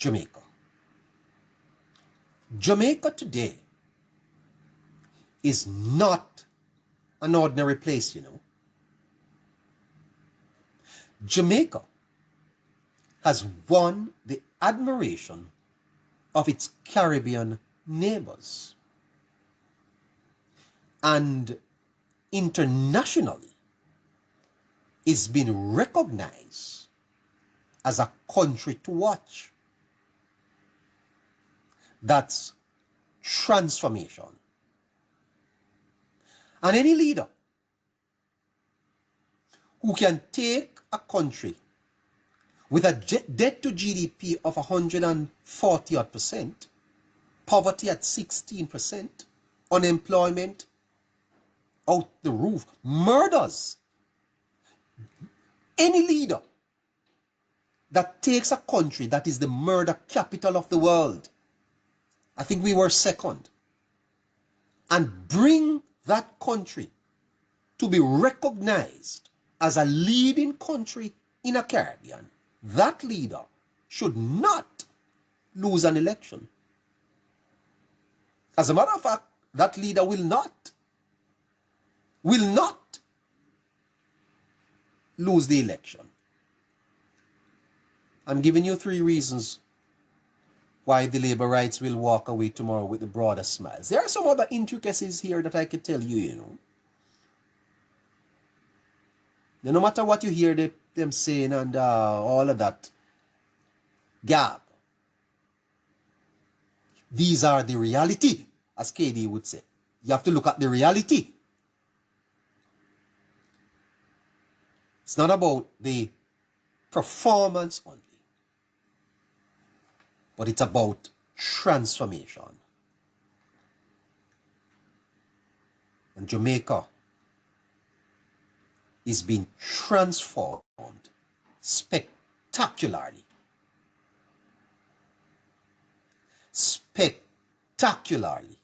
Jamaica. Jamaica today is not an ordinary place, you know. Jamaica has won the admiration of its Caribbean neighbors. And internationally, it's been recognized as a country to watch. That's transformation. And any leader who can take a country with a debt to GDP of 140 odd percent, poverty at 16%, unemployment out the roof, murders. Any leader that takes a country that is the murder capital of the world, I think we were second, and bring that country to be recognized as a leading country in a Caribbean, that leader should not lose an election. As a matter of fact, that leader will not lose the election. I'm giving you 3 reasons why the labor rights will walk away tomorrow with the broadest smiles. There are some other intricacies here that I could tell you, you know. No matter what you hear them saying and all of that gab, these are the reality, as KD would say. You have to look at the reality. It's not about the performance only, but it's about transformation. And Jamaica is being transformed spectacularly. Spectacularly.